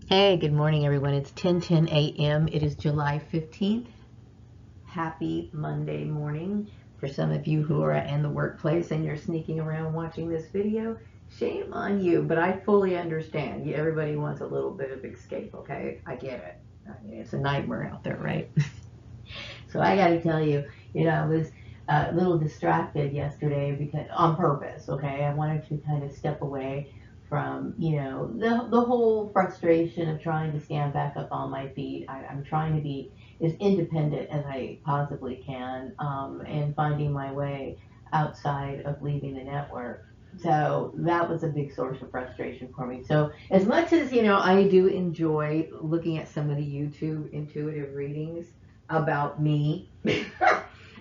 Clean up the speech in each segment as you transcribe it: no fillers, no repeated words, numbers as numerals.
Hey, good morning, everyone. It's 10:10 a.m. It is July 15th. Happy Monday morning. For some of you who are in the workplace and you're sneaking around watching this video, shame on you, but I fully understand. Everybody wants a little bit of escape, okay? I get it. I mean, it's a nightmare out there, right? So I got to tell you, I was a little distracted yesterday because on purpose. Okay, I wanted to kind of step away from the whole frustration of trying to stand back up on my feet. I'm trying to be as independent as I possibly can, and finding my way outside of leaving the network. So that was a big source of frustration for me. So as much as I do enjoy looking at some of the YouTube intuitive readings about me,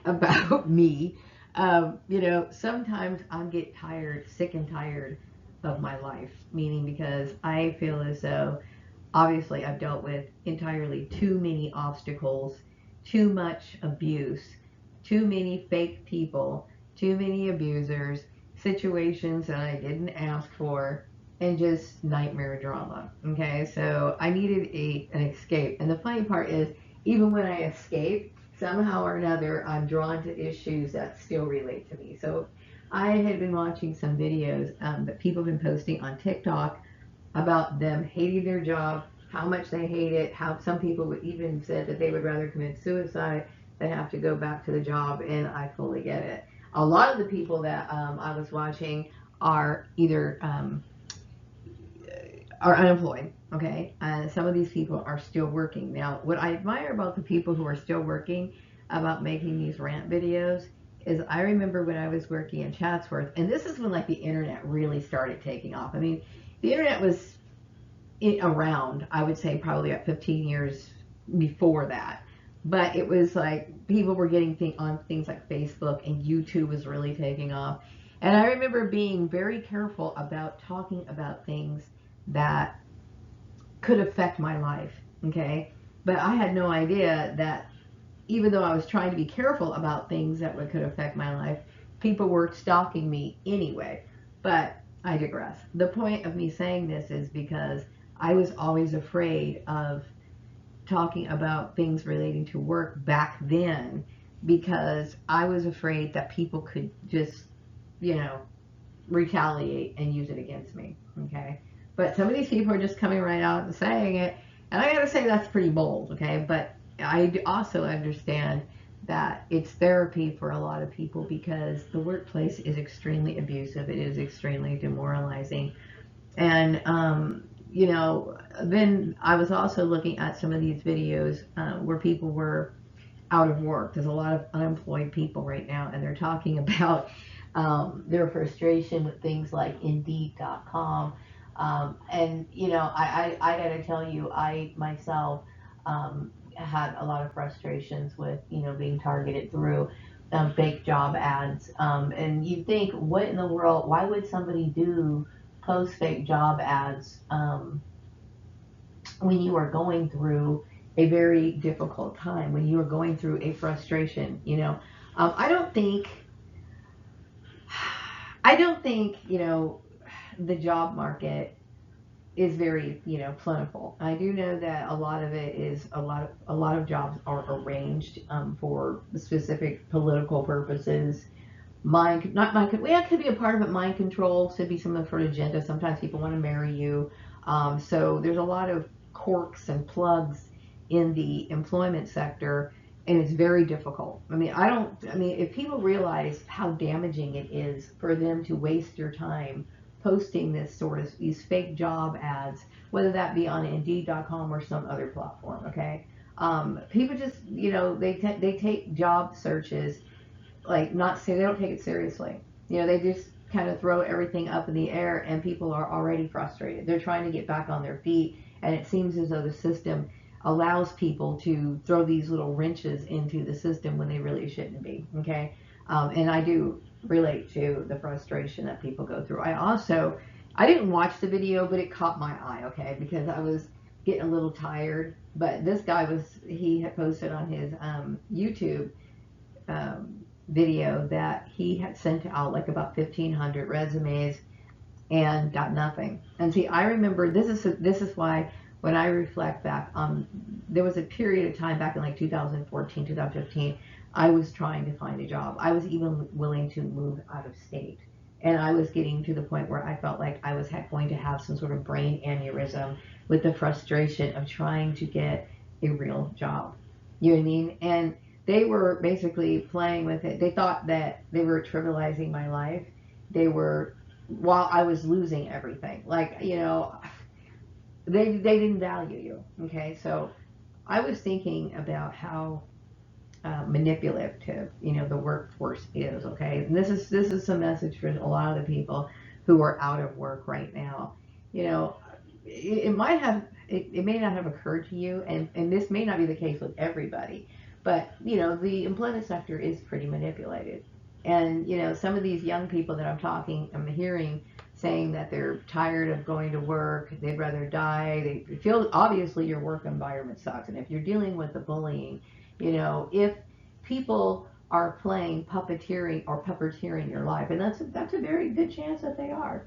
about me. Sometimes I get tired, sick and tired of my life, meaning because I feel as though obviously I've dealt with entirely too many obstacles, too much abuse, too many fake people, too many abusers, situations that I didn't ask for, and just nightmare drama. Okay, so I needed an escape. And the funny part is, even when I escape, somehow or another, I'm drawn to issues that still relate to me. So I had been watching some videos that people have been posting on TikTok about them hating their job, how much they hate it, how some people would even said that they would rather commit suicide than have to go back to the job, and I fully get it. A lot of the people that I was watching are either are unemployed. Okay, some of these people are still working. Now, what I admire about the people who are still working about making these rant videos is I remember when I was working in Chatsworth, and this is when like the internet really started taking off. I mean, the internet was around, I would say probably about 15 years before that. But it was like people were getting on things like Facebook, and YouTube was really taking off. And I remember being very careful about talking about things that could affect my life. Okay. But I had no idea that even though I was trying to be careful about things that could affect my life, people were stalking me anyway. But I digress. The point of me saying this is because I was always afraid of talking about things relating to work back then because I was afraid that people could just, you know, retaliate and use it against me. Okay. But some of these people are just coming right out and saying it. And I gotta say that's pretty bold. Okay. But I also understand that it's therapy for a lot of people because the workplace is extremely abusive. It is extremely demoralizing. And, then I was also looking at some of these videos where people were out of work. There's a lot of unemployed people right now, and they're talking about their frustration with things like Indeed.com. I got to tell you, I myself had a lot of frustrations with, being targeted through fake job ads. And you think, what in the world, why would somebody post fake job ads when you are going through a very difficult time, when you are going through a frustration, I don't think, the job market is very, plentiful. I do know that a lot of it is a lot of jobs are arranged for specific political purposes. Mind, not mind, well, it could be a part of it. Mind control could be some sort of agenda. Sometimes people want to marry you. So there's a lot of corks and plugs in the employment sector, and it's very difficult. I mean, if people realize how damaging it is for them to waste your time posting these fake job ads, whether that be on Indeed.com or some other platform, okay? People just, they take job searches like not say they don't take it seriously. They just kind of throw everything up in the air, and people are already frustrated. They're trying to get back on their feet, and it seems as though the system allows people to throw these little wrenches into the system when they really shouldn't be. Okay, and I do relate to the frustration that people go through. I didn't watch the video, but it caught my eye. Okay, because I was getting a little tired. But this guy he had posted on his YouTube um, video that he had sent out like about 1,500 resumes and got nothing. And see, I remember this is why when I reflect back, there was a period of time back in like 2014, 2015, I was trying to find a job. I was even willing to move out of state. And I was getting to the point where I felt like I was going to have some sort of brain aneurysm with the frustration of trying to get a real job. You know what I mean? And they were basically playing with it. They thought that they were trivializing my life. They were, while I was losing everything. Like, you know, they didn't value you. Okay, so I was thinking about how manipulative, you know, the workforce is. Okay, and this is a message for a lot of the people who are out of work right now. You know, it might have it may not have occurred to you, and this may not be the case with everybody, but you know, the employment sector is pretty manipulated. And you know, some of these young people that I'm hearing saying that they're tired of going to work, they'd rather die. They feel obviously your work environment sucks, and if you're dealing with the bullying, you know, if people are playing puppeteering your life, and that's a very good chance that they are.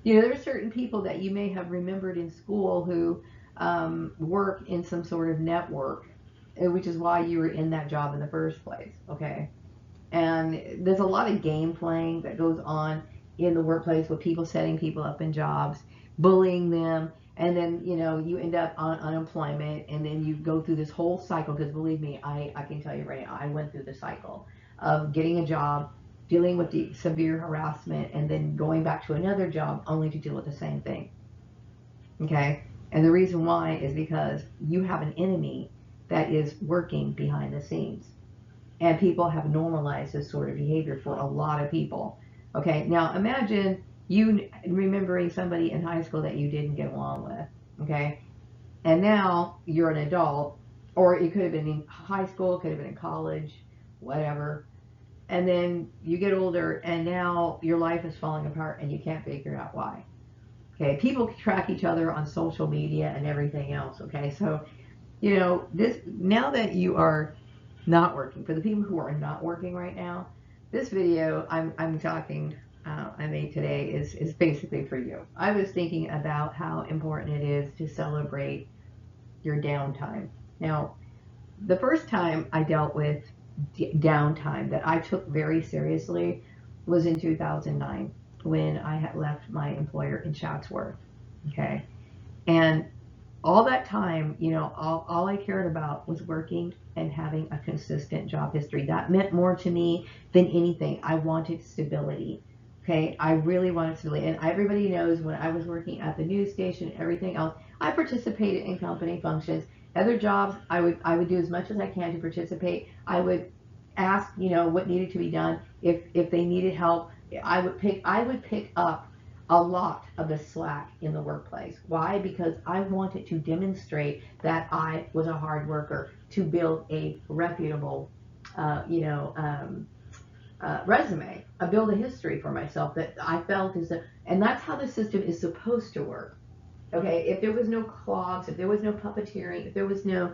You know, there's certain people that you may have remembered in school who work in some sort of network, which is why you were in that job in the first place. Okay, and there's a lot of game playing that goes on in the workplace with people setting people up in jobs, bullying them, and then you know you end up on unemployment, and then you go through this whole cycle. Because believe me, I can tell you right now, I went through the cycle of getting a job, dealing with the severe harassment, and then going back to another job only to deal with the same thing. Okay, and the reason why is because you have an enemy that is working behind the scenes, and people have normalized this sort of behavior for a lot of people. Okay, now imagine you remembering somebody in high school that you didn't get along with. Okay, and now you're an adult, or it could have been in high school, it could have been in college, whatever. And then you get older, and now your life is falling apart, and you can't figure out why. Okay, people track each other on social media and everything else. Okay, so you know this now that you are not working. For the people who are not working right now, this video I'm talking I made today is basically for you. I was thinking about how important it is to celebrate your downtime. Now, the first time I dealt with downtime that I took very seriously was in 2009 when I had left my employer in Chatsworth. Okay, and all that time, you know, all I cared about was working and having a consistent job history. That meant more to me than anything. I wanted stability. Okay, I really wanted stability. And everybody knows when I was working at the news station and everything else, I participated in company functions. Other jobs, I would do as much as I can to participate. I would ask, you know, what needed to be done. If they needed help, I would pick up a lot of the slack in the workplace. Why? Because I wanted to demonstrate that I was a hard worker to build a reputable, you know, resume. I build a history for myself that I felt is a, and that's how the system is supposed to work. Okay, if there was no clogs, if there was no puppeteering, if there was no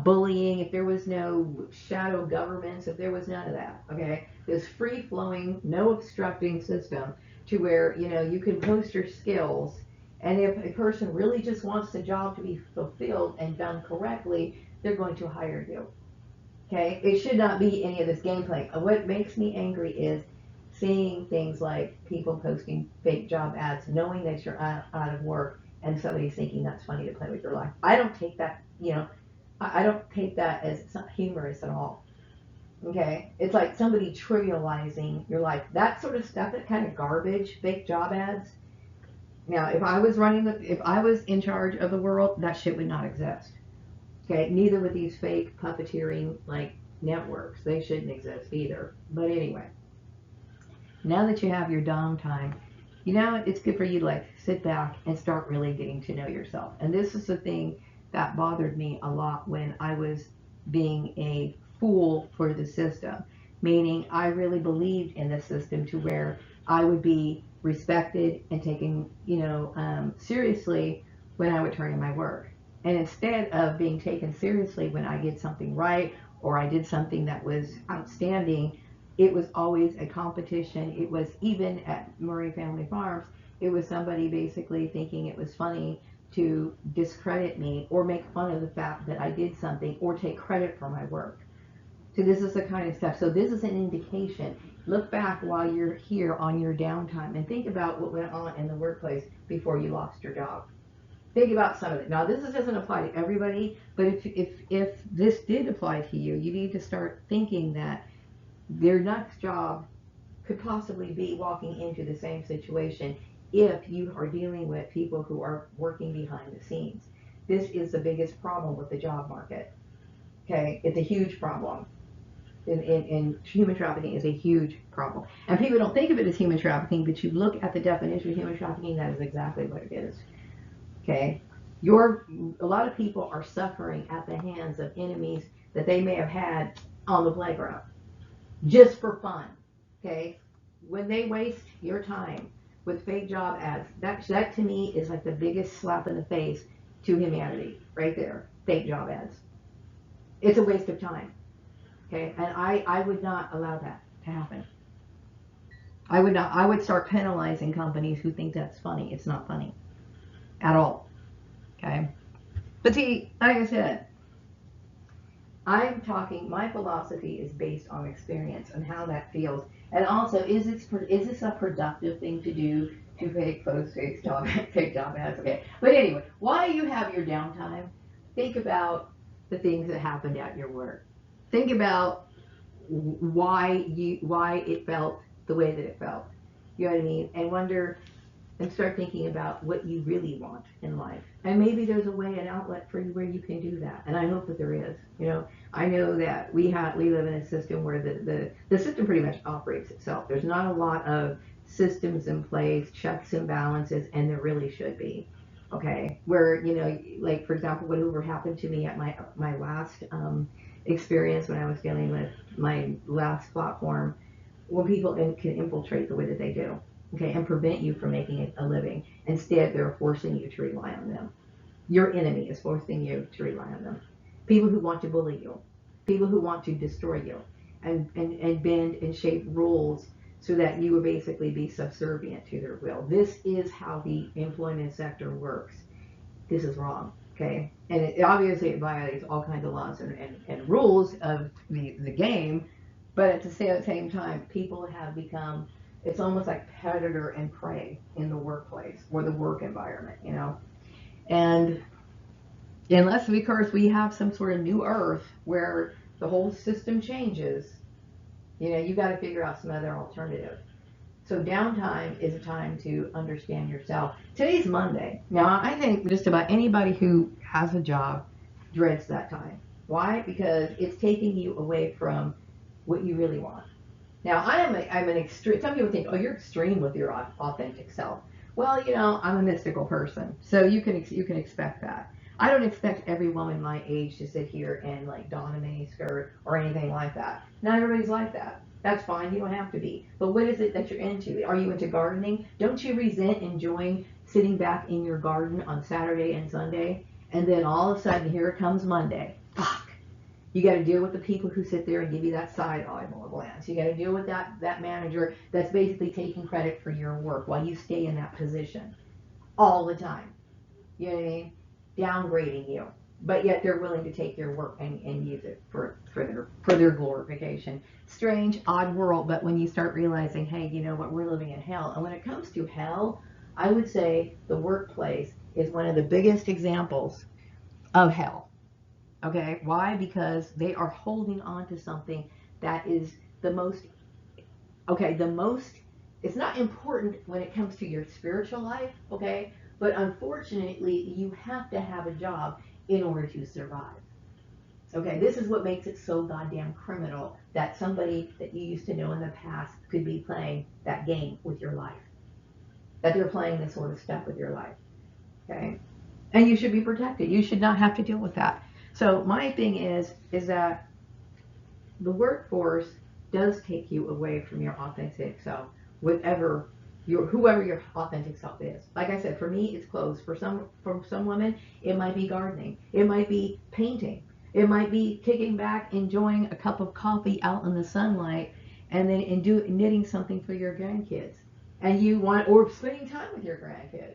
bullying, if there was no shadow governments, if there was none of that, okay, this free flowing, no obstructing system to where you know you can post your skills, and if a person really just wants the job to be fulfilled and done correctly, they're going to hire you. Okay, it should not be any of this gameplay. What makes me angry is seeing things like people posting fake job ads, knowing that you're out of work, and somebody's thinking that's funny to play with your life. I don't take that, you know, I don't take that as it's not humorous at all. Okay, it's like somebody trivializing your life. That sort of stuff, that kind of garbage, fake job ads. Now, if I was in charge of the world, that shit would not exist. Okay, neither would these fake puppeteering like networks. They shouldn't exist either. But anyway, now that you have your downtime, you know it's good for you to like sit back and start really getting to know yourself. And this is the thing that bothered me a lot when I was being a fool for the system, meaning I really believed in the system to where I would be respected and taken, you know, seriously when I would turn in my work. And instead of being taken seriously when I did something right or I did something that was outstanding, it was always a competition. It was even at Murray Family Farms, it was somebody basically thinking it was funny to discredit me or make fun of the fact that I did something or take credit for my work. So this is the kind of stuff. So this is an indication. Look back while you're here on your downtime and think about what went on in the workplace before you lost your job. Think about some of it. Now, this doesn't apply to everybody, but if this did apply to you, you need to start thinking that their next job could possibly be walking into the same situation if you are dealing with people who are working behind the scenes. This is the biggest problem with the job market. Okay, it's a huge problem. In human trafficking is a huge problem. And people don't think of it as human trafficking, but you look at the definition of human trafficking, that is exactly what it is. Okay, a lot of people are suffering at the hands of enemies that they may have had on the playground just for fun. Okay, when they waste your time with fake job ads, that to me is like the biggest slap in the face to humanity right there. Fake job ads. It's a waste of time. Okay, and I would not allow that to happen. I would not. I would start penalizing companies who think that's funny. It's not funny at all. Okay, but see, like I said, I'm talking. My philosophy is based on experience and how that feels, and also is this a productive thing to do to fake post fake job ads? Okay, but anyway, while you have your downtime, think about the things that happened at your work. Think about why it felt the way that it felt. You know what I mean? And wonder and start thinking about what you really want in life. And maybe there's a way, an outlet for you where you can do that. And I hope that there is. You know, I know that we live in a system where the system pretty much operates itself. There's not a lot of systems in place, checks and balances, and there really should be. Okay, where, you know, like for example, whatever happened to me at my last experience when I was dealing with my last platform, when people can infiltrate the way that they do, okay, and prevent you from making a living. Instead, they're forcing you to rely on them. Your enemy is forcing you to rely on them. People who want to bully you, people who want to destroy you, and bend and shape rules so that you will basically be subservient to their will. This is how the employment sector works. This is wrong. Okay, and obviously it violates all kinds of laws and rules of the game, but at the same time, people have become, it's almost like predator and prey in the workplace or the work environment, you know. And unless, of course, we have some sort of new earth where the whole system changes, you know, you got to figure out some other alternative. So downtime is a time to understand yourself. Today's Monday. Now, I think just about anybody who has a job dreads that time. Why? Because it's taking you away from what you really want. Now, I'm an extreme. Some people think, oh, you're extreme with your authentic self. Well, you know, I'm a mystical person, so you can expect that. I don't expect every woman my age to sit here and like don a mini skirt or anything like that. Not everybody's like that. That's fine. You don't have to be. But what is it that you're into? Are you into gardening? Don't you resent enjoying sitting back in your garden on Saturday and Sunday? And then all of a sudden, here it comes Monday. Fuck. You got to deal with the people who sit there and give you that side eyeball glance. You got to deal with that manager that's basically taking credit for your work while you stay in that position all the time. You know what I mean? Downgrading you. But yet they're willing to take your work and use it for their glorification. Strange, odd world, but when you start realizing, hey, you know what, we're living in hell. And when it comes to hell, I would say the workplace is one of the biggest examples of hell. Okay, why? Because they are holding on to something that is it's not important when it comes to your spiritual life, okay? But unfortunately, you have to have a job in order to survive. Okay, this is what makes it so goddamn criminal that somebody that you used to know in the past could be playing that game with your life. That they're playing this sort of stuff with your life. Okay? And you should be protected. You should not have to deal with that. So my thing is that the workforce does take you away from your authentic self, whoever your authentic self is. Like I said, for me, it's clothes. For some women, it might be gardening. It might be painting. It might be kicking back, enjoying a cup of coffee out in the sunlight, and then knitting something for your grandkids. And or spending time with your grandkids.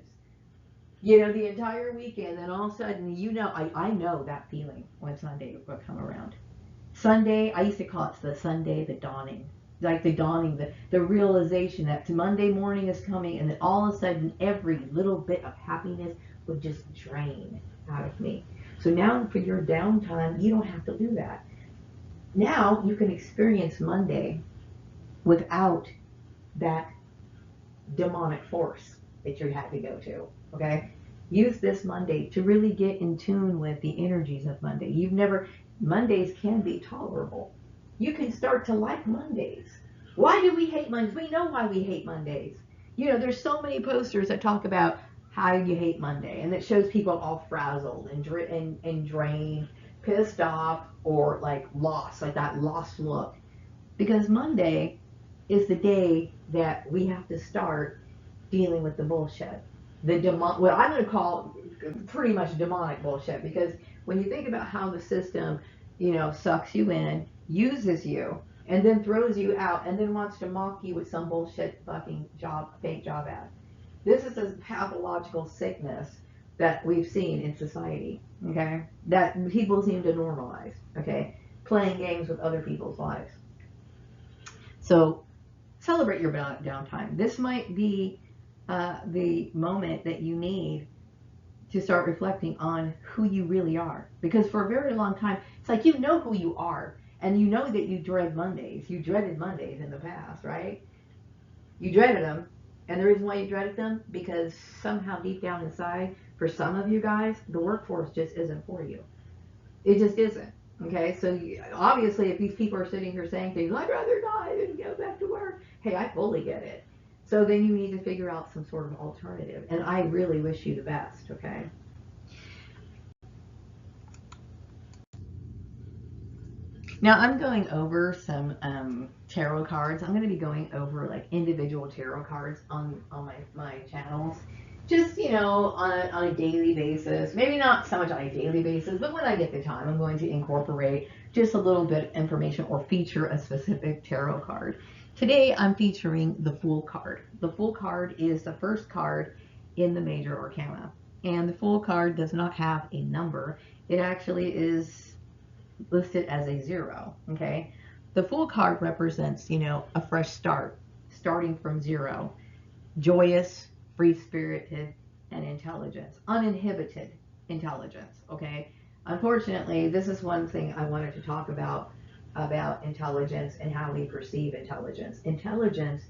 You know, the entire weekend, and all of a sudden, you know, I know that feeling when Sunday will come around. Sunday, I used to call it the Sunday, the dawning. Like the dawning, the realization that Monday morning is coming, and then all of a sudden, every little bit of happiness would just drain out of me. So now, for your downtime, you don't have to do that. Now, you can experience Monday without that demonic force that you had to go to. Okay? Use this Monday to really get in tune with the energies of Monday. Mondays can be tolerable. You can start to like Mondays. Why do we hate Mondays? We know why we hate Mondays. You know, there's so many posters that talk about how you hate Monday, and it shows people all frazzled and drained, pissed off, or like lost, like that lost look. Because Monday is the day that we have to start dealing with the bullshit. What I'm going to call pretty much demonic bullshit, because when you think about how the system, you know, sucks you in, uses you, and then throws you out, and then wants to mock you with some bullshit fucking fake job ad. This is a pathological sickness that we've seen in society, okay? That people seem to normalize, okay? Playing games with other people's lives. So celebrate your downtime. This might be the moment that you need to start reflecting on who you really are. Because for a very long time, it's like you know who you are. And you know that you dread Mondays. You dreaded Mondays in the past, right? You dreaded them. And the reason why you dreaded them, because somehow deep down inside, for some of you guys, the workforce just isn't for you. It just isn't. Okay, so obviously, if these people are sitting here saying things, I'd rather die than go back to work. Hey, I fully get it. So then you need to figure out some sort of alternative. And I really wish you the best, okay? Now I'm going over some tarot cards. I'm going to be going over like individual tarot cards on my channels. Just, you know, on a daily basis. Maybe not so much on a daily basis, but when I get the time, I'm going to incorporate just a little bit of information or feature a specific tarot card. Today I'm featuring the Fool card. The Fool card is the first card in the Major Arcana. And the Fool card does not have a number. It actually is listed as a 0, okay? The Fool card represents, you know, a fresh start, starting from 0. Joyous, free-spirited, and intelligence. Uninhibited intelligence, okay? Unfortunately, this is one thing I wanted to talk about intelligence and how we perceive intelligence. Intelligence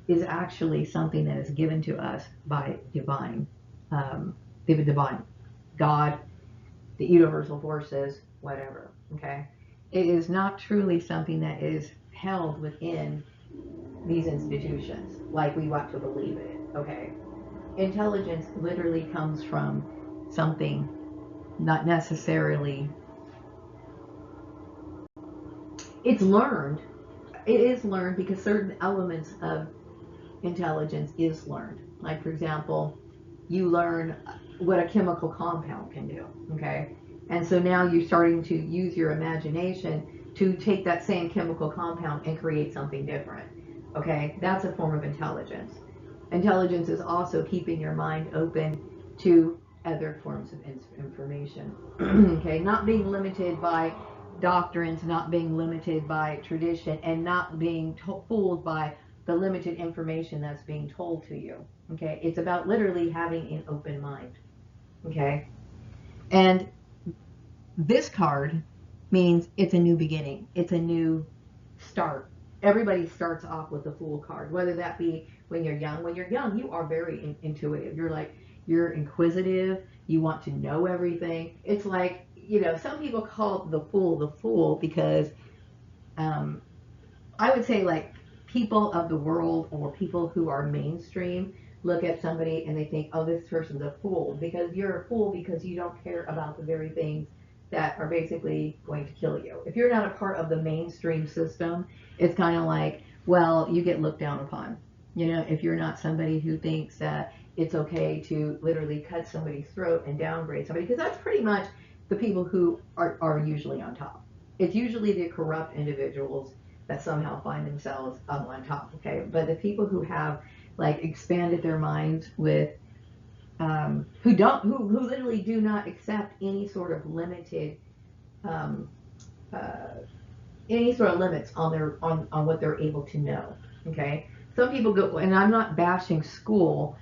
is actually something that is given to us by the divine, God, the universal forces, whatever, okay? It is not truly something that is held within these institutions like we want to believe it, okay? Intelligence literally comes from something, not necessarily, it's learned. It is learned because certain elements of intelligence is learned. Like, for example, you learn what a chemical compound can do, okay? And so now you're starting to use your imagination to take that same chemical compound and create something different, okay? That's a form of intelligence. Intelligence is also keeping your mind open to other forms of information, okay? Not being limited by doctrines, not being limited by tradition, and not being fooled by the limited information that's being told to you, okay? It's about literally having an open mind, okay? And this card means it's a new beginning. It's a new start. Everybody starts off with the Fool card, whether that be when you're young. When you're young, you are very intuitive. You're inquisitive. You want to know everything. It's like, you know, some people call the Fool because I would say like people of the world or people who are mainstream look at somebody and they think, oh, this person's a fool, because you're a fool because you don't care about the very things that are basically going to kill you. If you're not a part of the mainstream system, it's kind of like, well, you get looked down upon. You know, if you're not somebody who thinks that it's okay to literally cut somebody's throat and downgrade somebody, because that's pretty much the people who are usually on top. It's usually the corrupt individuals that somehow find themselves on top, okay? But the people who have like expanded their minds with who literally do not accept any sort of limited, um, uh, any sort of limits on on what they're able to know. Okay, some people go, and I'm not bashing school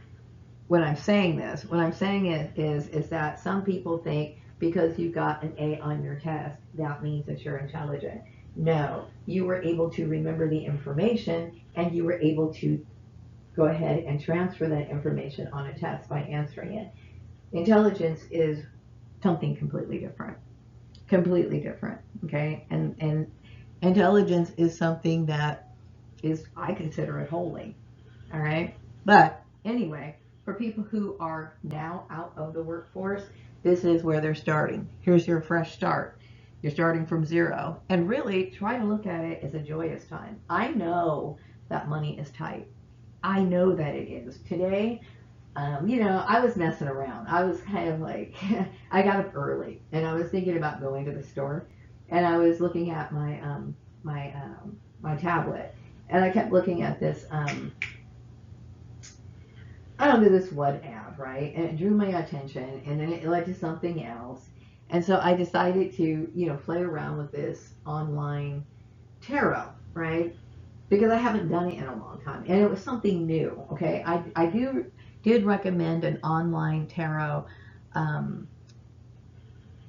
when I'm saying this. What I'm saying is that some people think because you got an A on your test, that means that you're intelligent. No, you were able to remember the information, and you were able to go ahead and transfer that information on a test by answering it. Intelligence is something completely different. Completely different. Okay? And intelligence is something that is, I consider it holy. All right? But anyway, for people who are now out of the workforce, this is where they're starting. Here's your fresh start. You're starting from zero. And really try to look at it as a joyous time. I know that money is tight. I know that it is. Today, I was messing around. I was kind of like, I got up early and I was thinking about going to the store, and I was looking at my tablet, and I kept looking at this, I don't know, this one ad, right? And it drew my attention, and then it led to something else. And so I decided to, play around with this online tarot, right? Because I haven't done it in a long time, and it was something new. Okay, I did recommend an online tarot, um,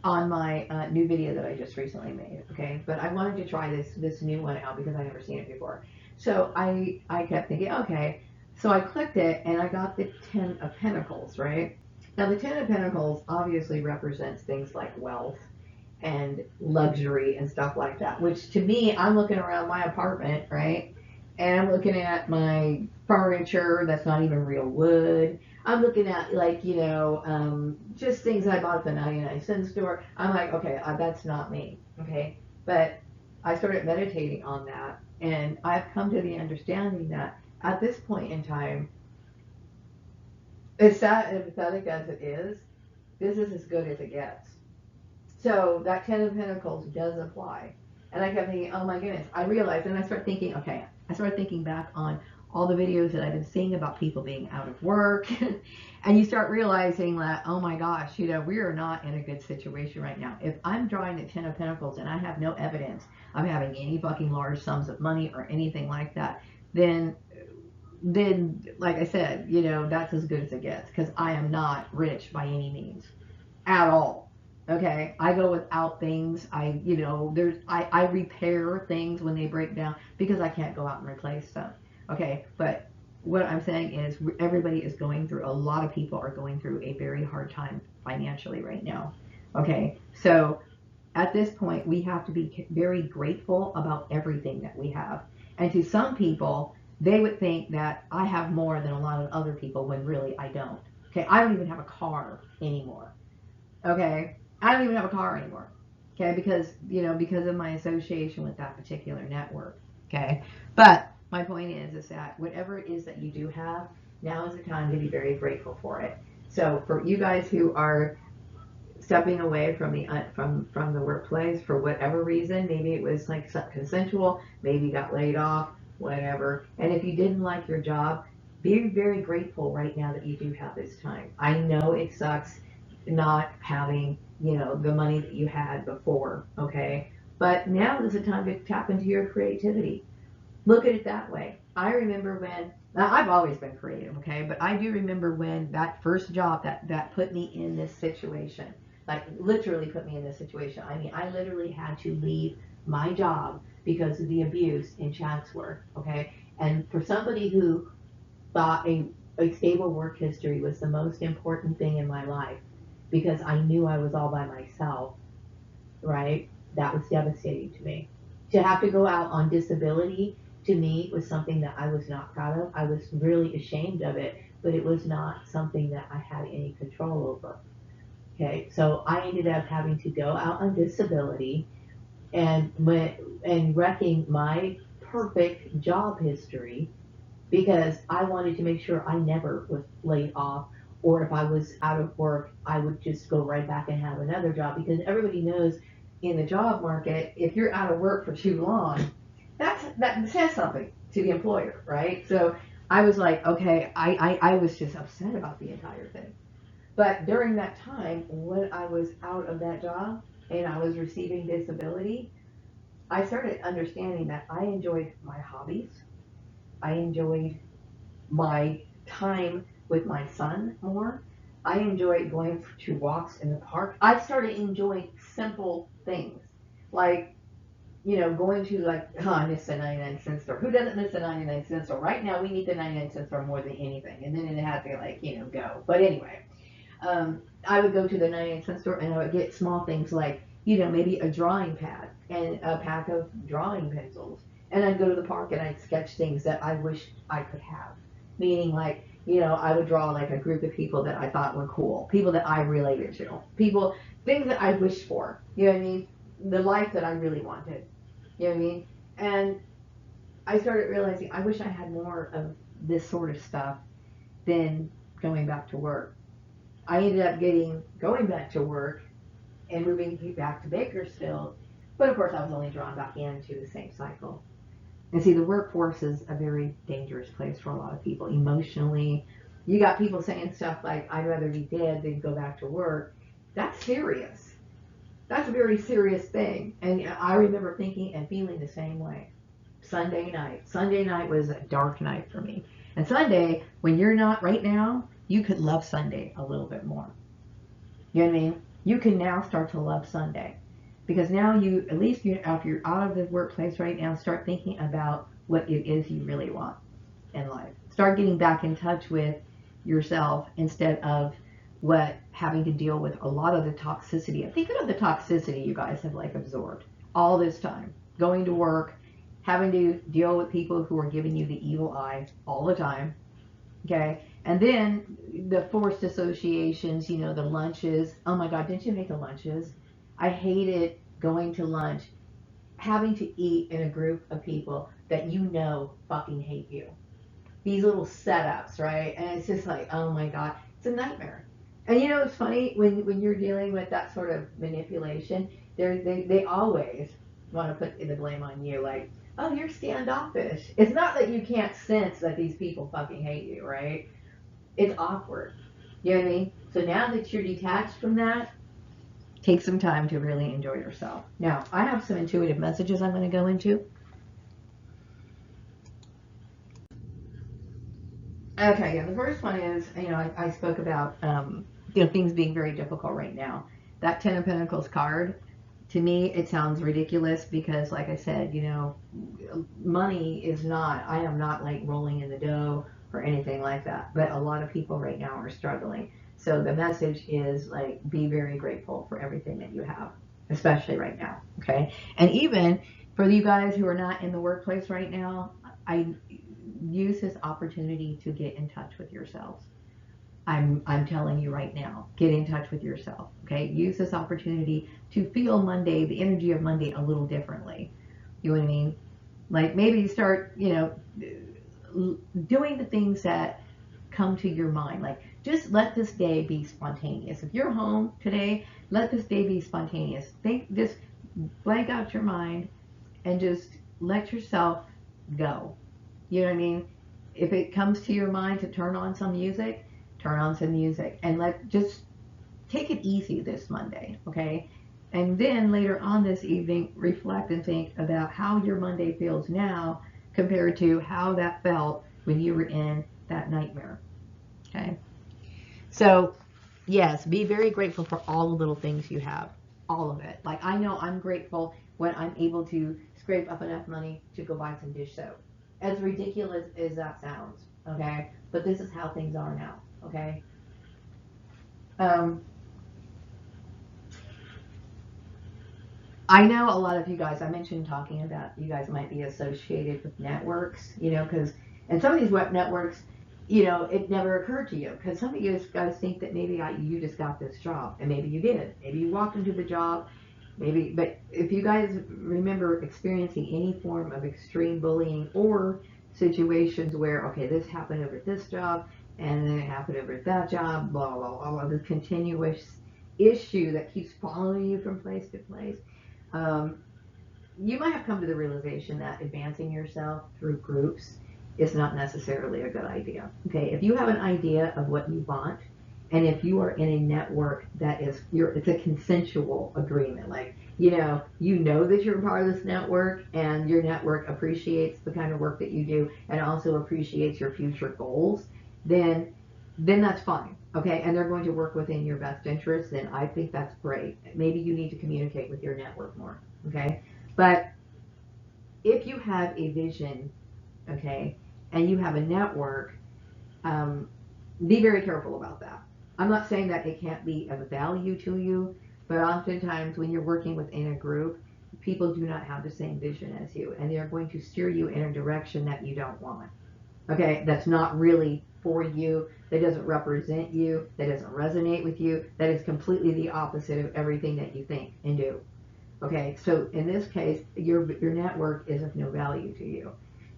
on my new video that I just recently made. Okay, but I wanted to try this new one out because I never seen it before. So I kept thinking, okay, so I clicked it and I got the Ten of Pentacles. Right now, the Ten of Pentacles obviously represents things like wealth and luxury and stuff like that, which to me, I'm looking around my apartment, right? And I'm looking at my furniture that's not even real wood. I'm looking at, like, just things I bought at the 99-cent store. I'm like, okay, that's not me, okay? But I started meditating on that, and I've come to the understanding that at this point in time, as sad and pathetic as it is, this is as good as it gets. So that Ten of Pentacles does apply. And I kept thinking, oh my goodness. I realized, and I started thinking, okay, I started thinking back on all the videos that I've been seeing about people being out of work. And you start realizing that, oh my gosh, we are not in a good situation right now. If I'm drawing the Ten of Pentacles and I have no evidence of having any fucking large sums of money or anything like that, then like I said, that's as good as it gets, because I am not rich by any means at all. Okay, I go without things. I repair things when they break down because I can't go out and replace them. Okay, but what I'm saying is everybody is going through, a lot of people are going through a very hard time financially right now. Okay, so at this point we have to be very grateful about everything that we have. And to some people, they would think that I have more than a lot of other people when really I don't. Okay, I don't even have a car anymore. Okay, I don't even have a car anymore. Okay, because of my association with that particular network. Okay, but my point is that whatever it is that you do have, now is the time to be very grateful for it. So for you guys who are stepping away from the workplace for whatever reason, maybe it was like consensual, maybe you got laid off, whatever. And if you didn't like your job, be very grateful right now that you do have this time. I know it sucks not having, the money that you had before, okay? But now is the time to tap into your creativity. Look at it that way. I remember when, now I've always been creative, okay? But I do remember when that first job that put me in this situation, like literally put me in this situation. I mean, I literally had to leave my job because of the abuse in Chatsworth, okay? And for somebody who thought a stable work history was the most important thing in my life, because I knew I was all by myself, right? That was devastating to me. To have to go out on disability, to me, was something that I was not proud of. I was really ashamed of it, but it was not something that I had any control over. Okay, so I ended up having to go out on disability, and wrecking my perfect job history, because I wanted to make sure I never was laid off, or if I was out of work, I would just go right back and have another job, because everybody knows in the job market, if you're out of work for too long, that says something to the employer, right? So I was like, okay, I was just upset about the entire thing. But during that time, when I was out of that job and I was receiving disability, I started understanding that I enjoyed my hobbies. I enjoyed my time with my son more. I enjoyed going to walks in the park. I started enjoying simple things like, going to like, oh, I miss the 99-cent store. Who doesn't miss the 99-cent store? Right now, we need the 99-cent store more than anything. And then it had to like, go. But anyway, I would go to the 99-cent store and I would get small things like, maybe a drawing pad and a pack of drawing pencils. And I'd go to the park and I'd sketch things that I wish I could have. Meaning like, I would draw like a group of people that I thought were cool, people that I related to, people, things that I wished for. You know what I mean? The life that I really wanted. You know what I mean? And I started realizing I wish I had more of this sort of stuff than going back to work. I ended up going back to work and moving back to Bakersfield. But of course, I was only drawn back into the same cycle. And see, the workforce is a very dangerous place for a lot of people emotionally. You got people saying stuff like, I'd rather be dead than go back to work. That's serious. That's a very serious thing. And I remember thinking and feeling the same way. Sunday night. Sunday night was a dark night for me. And Sunday, when you're not right now, you could love Sunday a little bit more. You know what I mean? You can now start to love Sunday because now at least if you're out of the workplace right now, start thinking about what it is you really want in life. Start getting back in touch with yourself instead of having to deal with a lot of the toxicity. Think of the toxicity you guys have like absorbed all this time, going to work, having to deal with people who are giving you the evil eye all the time. Okay. And then the forced associations, the lunches. Oh my God, didn't you hate the lunches? I hated going to lunch, having to eat in a group of people that fucking hate you. These little setups, right? And it's just like, oh my God, it's a nightmare. And it's funny when you're dealing with that sort of manipulation, they always want to put the blame on you, like, oh, you're standoffish. It's not that you can't sense that these people fucking hate you, right? It's awkward. You know what I mean? So now that you're detached from that, take some time to really enjoy yourself. Now, I have some intuitive messages I'm going to go into. Okay, yeah, the first one is, I spoke about, things being very difficult right now. That Ten of Pentacles card, to me, it sounds ridiculous because, like I said, money is not, I am not like rolling in the dough or anything like that. But a lot of people right now are struggling. So the message is like, be very grateful for everything that you have, especially right now. Okay. And even for you guys who are not in the workplace right now, I use this opportunity to get in touch with yourselves. I'm telling you right now, get in touch with yourself. Okay, use this opportunity to feel Monday, the energy of Monday, a little differently. You know what I mean? Like maybe start, doing the things that come to your mind. Like just let this day be spontaneous. If you're home today, let this day be spontaneous. Just blank out your mind and just let yourself go. You know what I mean? If it comes to your mind to turn on some music, turn on some music and just take it easy this Monday, okay? And then later on this evening, reflect and think about how your Monday feels now compared to how that felt when you were in that nightmare, okay? So, yes, be very grateful for all the little things you have, all of it. Like I know I'm grateful when I'm able to scrape up enough money to go buy some dish soap. As ridiculous as that sounds, okay? But this is how things are now, okay? Um, I know a lot of you guys, I mentioned talking about you guys might be associated with networks, and some of these web networks, it never occurred to you because some of you guys think that maybe you just got this job and maybe you did. Maybe you walked into the job, maybe, but if you guys remember experiencing any form of extreme bullying or situations where, okay, this happened over this job and then it happened over that job, blah, blah, blah, blah, the continuous issue that keeps following you from place to place. Um, you might have come to the realization that advancing yourself through groups is not necessarily a good idea. Okay, if you have an idea of what you want And if you are in a network that is, it's a consensual agreement, like, you know that you're part of this network, and your network appreciates the kind of work that you do and also appreciates your future goals, then that's fine. Okay, and they're going to work within your best interest, then I think that's great. Maybe you need to communicate with your network more. Okay, but if you have a vision, okay, and you have a network, um, be very careful about that. I'm not saying that it can't be of value to you, but oftentimes when you're working within a group, people do not have the same vision as you, and they're going to steer you in a direction that you don't want. Okay, that's not really for you, that doesn't represent you, that doesn't resonate with you, that is completely the opposite of everything that you think and do. Okay, so in this case, your network is of no value to you.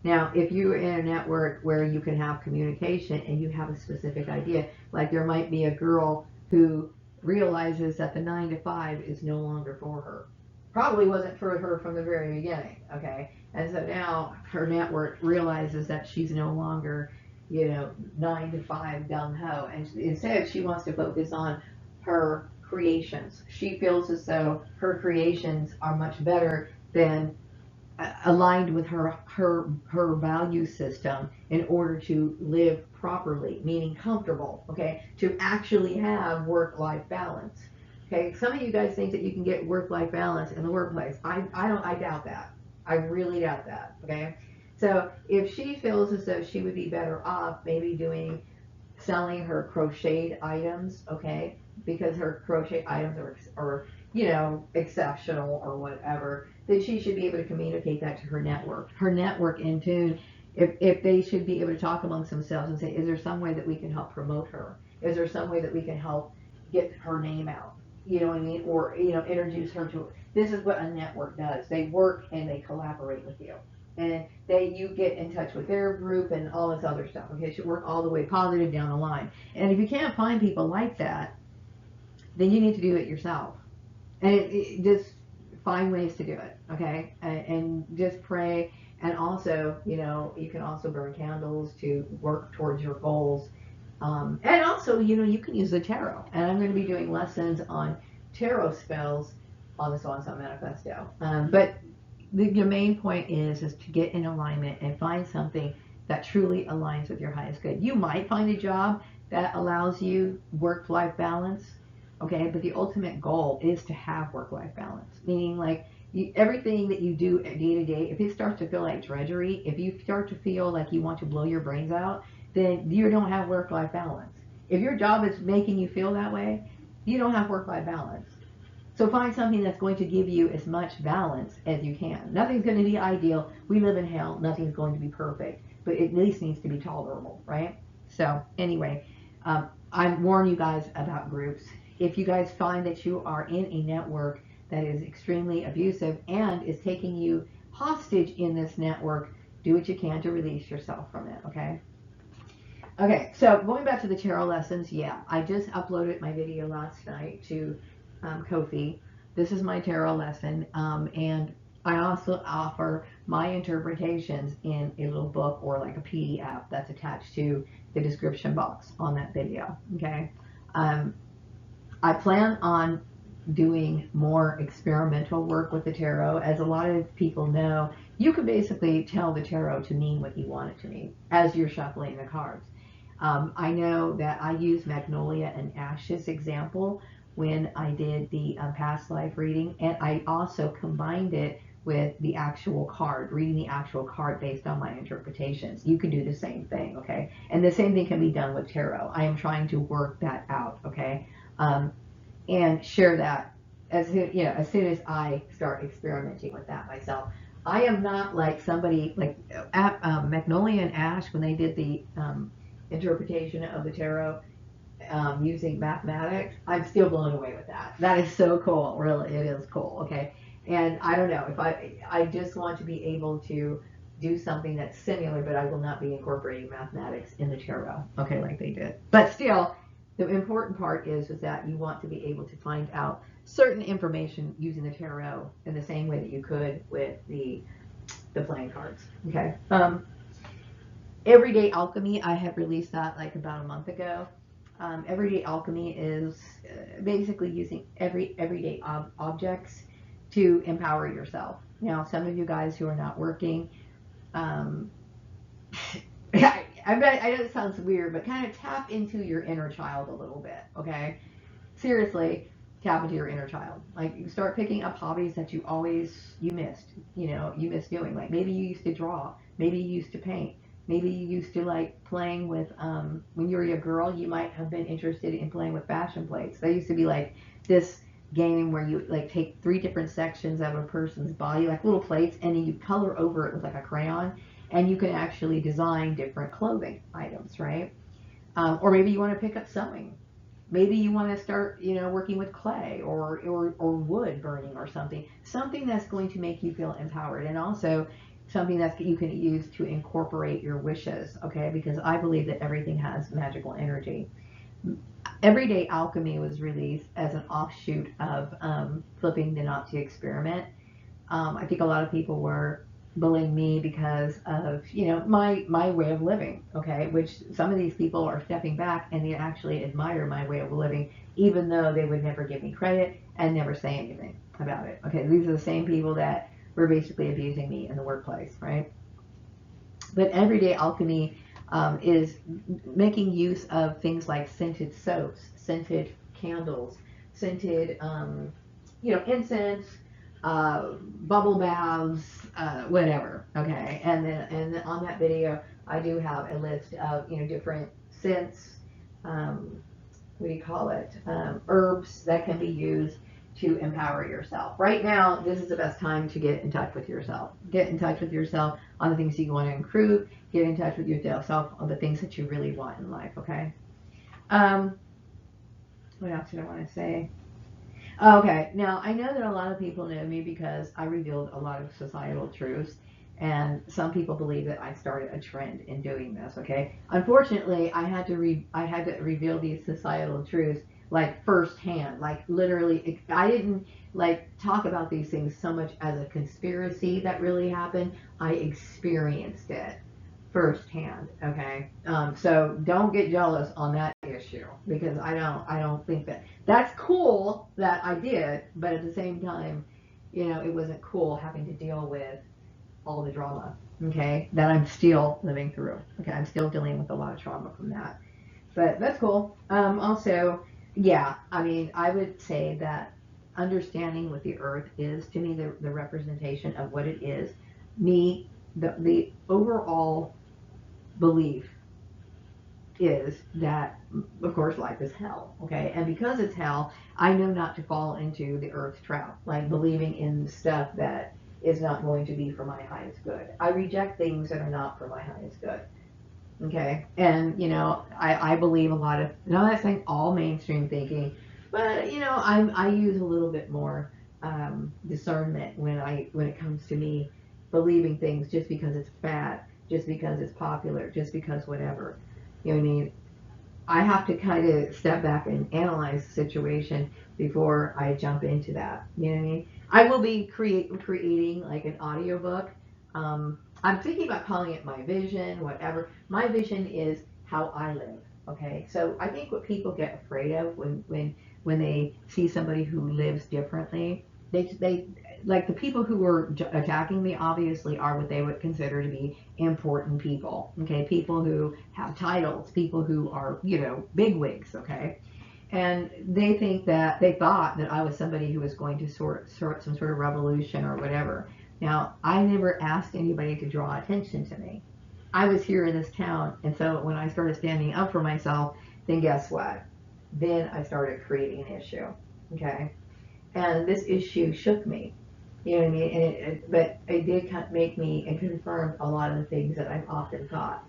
Now, if you're in a network where you can have communication and you have a specific idea, like there might be a girl who realizes that the 9 to 5 is no longer for her. Probably wasn't for her from the very beginning, okay? And so now her network realizes that she's no longer, 9 to 5 gung ho. And instead, she wants to focus on her creations. She feels as though her creations are much better than aligned with her value system in order to live properly, meaning comfortable, okay, to actually have work-life balance. Okay, some of you guys think that you can get work-life balance in the workplace. I doubt that. I really doubt that. Okay, so if she feels as though she would be better off maybe selling her crocheted items, okay, because her crochet items are exceptional or whatever, then she should be able to communicate that to her network in tune. If they should be able to talk amongst themselves and say, is there some way that we can help promote her? Is there some way that we can help get her name out? You know what I mean? Or, introduce her to, this is what a network does. They work and they collaborate with you. And you get in touch with their group and all this other stuff. Okay, it should work all the way positive down the line. And if you can't find people like that, then you need to do it yourself. And just find ways to do it. Okay, and just pray. And also, you can also burn candles to work towards your goals. And also, you can use the tarot. And I'm going to be doing lessons on tarot spells on the Swan Song Manifesto. But the main point is to get in alignment and find something that truly aligns with your highest good. You might find a job that allows you work-life balance, okay, but the ultimate goal is to have work-life balance, meaning like everything that you do day to day, if it starts to feel like drudgery, if you start to feel like you want to blow your brains out, then you don't have work-life balance. If your job is making you feel that way, you don't have work-life balance. So find something that's going to give you as much balance as you can. Nothing's going to be ideal. We live in hell. Nothing's going to be perfect, but it at least needs to be tolerable, right? So anyway, I warn you guys about groups. If you guys find that you are in a network that is extremely abusive and is taking you hostage in this network, do what you can to release yourself from it, okay? Okay, so going back to the tarot lessons, yeah, I just uploaded my video last night to Ko-fi. This is my tarot lesson, and I also offer my interpretations in a little book or like a PDF that's attached to the description box on that video, okay? I plan on doing more experimental work with the tarot. As a lot of people know, you can basically tell the tarot to mean what you want it to mean as you're shuffling the cards. I know that I used Magnolia and Ash's example when I did the past life reading, and I also combined it with the actual card, reading the actual card based on my interpretations. You can do the same thing, okay? And the same thing can be done with tarot. I am trying to work that out, okay? And share that as soon as I start experimenting with that myself. I am not like somebody like Magnolia and Ash when they did the interpretation of the tarot using mathematics. I'm still blown away with that. That is so cool. Really, it is cool. Okay, and I don't know if I just want to be able to do something that's similar, but I will not be incorporating mathematics in the tarot. Okay, like they did. But still, the important part is that you want to be able to find out certain information using the tarot in the same way that you could with the playing cards. Okay. Everyday Alchemy, I had released that like about a month ago. Everyday alchemy is basically using everyday objects to empower yourself. Now, some of you guys who are not working, um, I bet, I know it sounds weird, but kind of tap into your inner child a little bit, okay? Seriously, tap into your inner child. Like, you start picking up hobbies that you missed, you missed doing. Like, maybe you used to draw, maybe you used to paint, maybe you used to like playing with, when you were a girl, you might have been interested in playing with fashion plates. That used to be like this game where you like take three different sections of a person's body, like little plates, and then you color over it with like a crayon, and you can actually design different clothing items, right? Or maybe you want to pick up sewing. Maybe you want to start, working with clay or wood burning or something that's going to make you feel empowered, and also something that you can use to incorporate your wishes, okay? Because I believe that everything has magical energy. Everyday Alchemy was released as an offshoot of flipping the Nazi experiment. I think a lot of people were bullying me because of my way of living, okay, which some of these people are stepping back and they actually admire my way of living, even though they would never give me credit and never say anything about it. Okay, these are the same people that were basically abusing me in the workplace, right? But Everyday Alchemy is making use of things like scented soaps, scented candles, scented, incense, bubble baths, whatever. Okay, and then on that video, I do have a list of different scents. What do you call it? Herbs that can be used to empower yourself. Right now, this is the best time to get in touch with yourself. Get in touch with yourself on the things that you want to improve. Get in touch with yourself on the things that you really want in life, okay? Um, what else did I want to say? Okay, now I know that a lot of people know me because I revealed a lot of societal truths, and some people believe that I started a trend in doing this. Okay, unfortunately, I had to reveal these societal truths like firsthand, like literally. I didn't like talk about these things so much as a conspiracy that really happened. I experienced it firsthand. Okay, so don't get jealous on that issue because I don't think that's cool that I did, but at the same time, it wasn't cool having to deal with all the drama. Okay, that I'm still living through. Okay, I'm still dealing with a lot of trauma from that, but that's cool. Also, yeah, I mean, I would say that understanding what the earth is to me, the representation of what it is, me, the overall belief is that, of course, life is hell, okay? And because it's hell, I know not to fall into the earth's trap, like believing in stuff that is not going to be for my highest good. I reject things that are not for my highest good, okay? And, I believe a lot of, no, that's saying all mainstream thinking, but, I use a little bit more discernment when it comes to me believing things just because it's fad, just because it's popular, just because whatever. You know what I mean? I have to kind of step back and analyze the situation before I jump into that. You know what I mean? I will be creating like an audiobook. I'm thinking about calling it My Vision, whatever. My vision is how I live. Okay, so I think what people get afraid of when they see somebody who lives differently, they like the people who were attacking me obviously are what they would consider to be important people. Okay, people who have titles, people who are bigwigs. Okay, and they thought that I was somebody who was going to sort some sort of revolution or whatever. Now, I never asked anybody to draw attention to me. I was here in this town, and so when I started standing up for myself, then guess what? Then I started creating an issue. Okay, and this issue shook me. You know what I mean? And but it did kind of make me and confirm a lot of the things that I've often thought.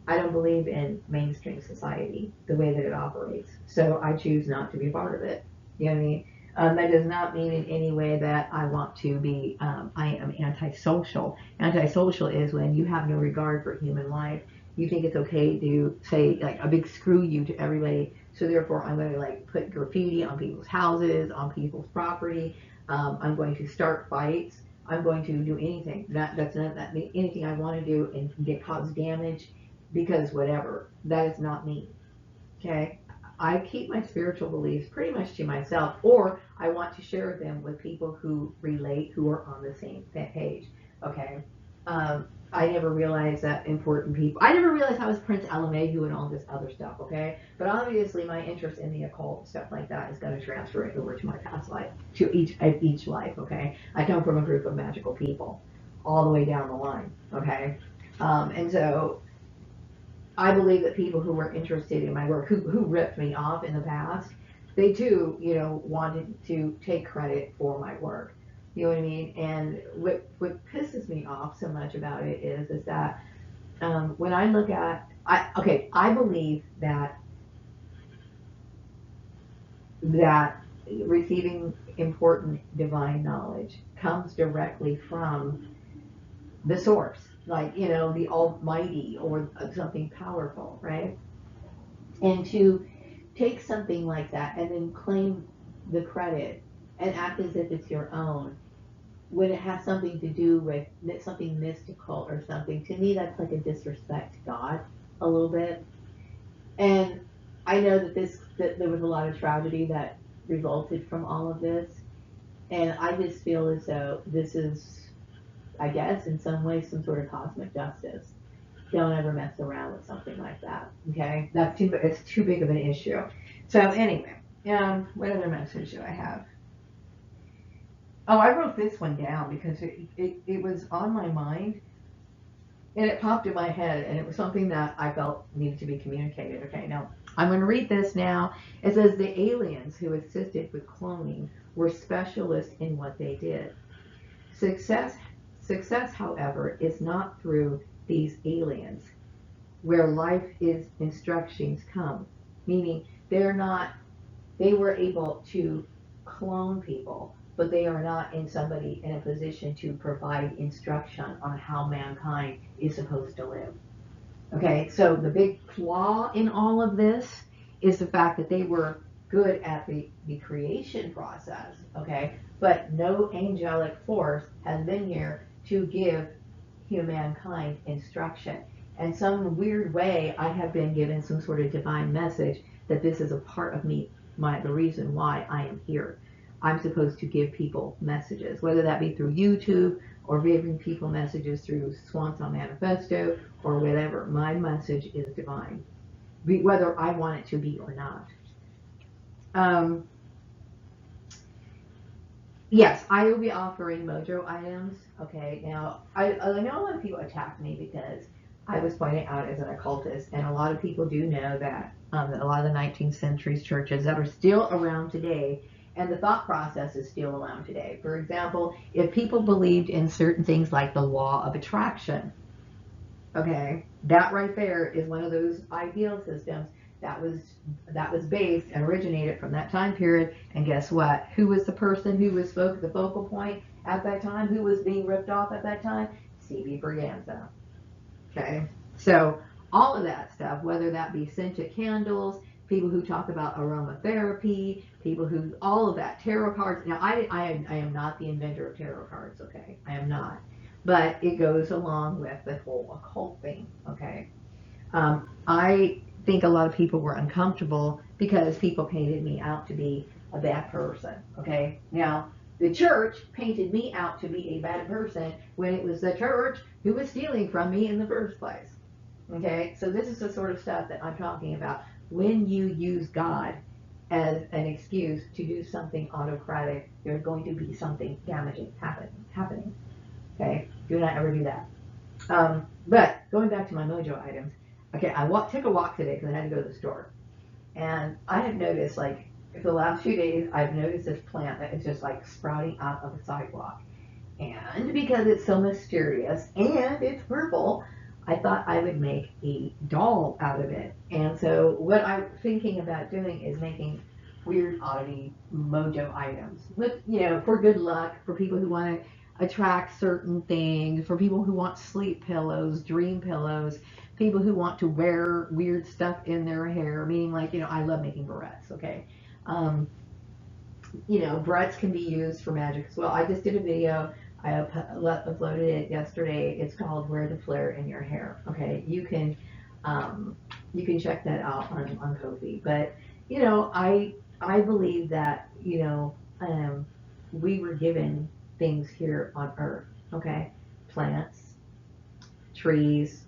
I don't believe in mainstream society the way that it operates, so I choose not to be part of it. You know what I mean? That does not mean in any way that I want to be. I am antisocial. Antisocial is when you have no regard for human life. You think it's okay to say like a big screw you to everybody. So therefore, I'm going to like put graffiti on people's houses, on people's property. I'm going to start fights. I'm going to do anything. That's not that anything I want to do and get cause damage because whatever. That is not me. Okay? I keep my spiritual beliefs pretty much to myself, or I want to share them with people who relate, who are on the same page. Okay. I never realized that important people. I never realized I was Prince Alamehu and all this other stuff. Okay, but obviously my interest in the occult stuff like that is going to transfer it over to my past life, to each life. Okay, I come from a group of magical people, all the way down the line. Okay, and so I believe that people who were interested in my work, who ripped me off in the past, they too, wanted to take credit for my work. You know what I mean? And what pisses me off so much about it is that when I look at, I believe that receiving important divine knowledge comes directly from the source, like the Almighty or something powerful, right? And to take something like that and then claim the credit and act as if it's your own when it has something to do with something mystical or something, to me that's like a disrespect to God a little bit. And I know that there was a lot of tragedy that resulted from all of this, and I just feel as though this is, I guess, in some ways, some sort of cosmic justice. Don't ever mess around with something like that. Okay, it's too big of an issue. So anyway, what other message do I have? Oh, I wrote this one down because it was on my mind and it popped in my head, and it was something that I felt needed to be communicated. Okay, now I'm going to read this now. It says the aliens who assisted with cloning were specialists in what they did. Success, success, however, is not through these aliens where life is instructions come, meaning they were able to clone people, but they are not in a position to provide instruction on how mankind is supposed to live. Okay, so the big flaw in all of this is the fact that they were good at the creation process, okay, but no angelic force has been here to give humankind instruction. And some weird way, I have been given some sort of divine message that this is a part of me, the reason why I am here. I'm supposed to give people messages, whether that be through YouTube or giving people messages through Swanson Manifesto or whatever. My message is divine, whether I want it to be or not. Um, yes, I will be offering mojo items. Okay, now I know a lot of people attack me because I was pointed out as an occultist, and a lot of people do know that a lot of the 19th century churches that are still around today, and the thought process is still around today. For example, if people believed in certain things like the law of attraction, okay, that right there is one of those ideal systems that was based and originated from that time period. And guess what? Who was the person who was the focal point at that time? Who was being ripped off at that time? C.B. Braganza. Okay, so all of that stuff, whether that be scented candles, people who talk about aromatherapy, people who all of that, tarot cards. Now, I am not the inventor of tarot cards. Okay, I am not, but it goes along with the whole occult thing. Okay, I think a lot of people were uncomfortable because people painted me out to be a bad person. Okay, now the church painted me out to be a bad person when it was the church who was stealing from me in the first place. Okay, so this is the sort of stuff that I'm talking about. When you use God as an excuse to do something autocratic, there's going to be something damaging happening. Okay, do not ever do that. But going back to my mojo items, okay, took a walk today because I had to go to the store, and I have noticed, like, for the last few days, I've noticed this plant that is just like sprouting out of the sidewalk. And because it's so mysterious and it's purple, I thought I would make a doll out of it. And so what I'm thinking about doing is making weird oddity mojo items with, for good luck, for people who want to attract certain things, for people who want sleep pillows, dream pillows, people who want to wear weird stuff in their hair, meaning, like, I love making barrettes, okay? Um, barrettes can be used for magic as well. I just did a video. I uploaded it yesterday. It's called "Wear the Flare in Your Hair." Okay, you can check that out on Ko-fi. But you know, I believe that, we were given things here on earth, okay? Plants, trees,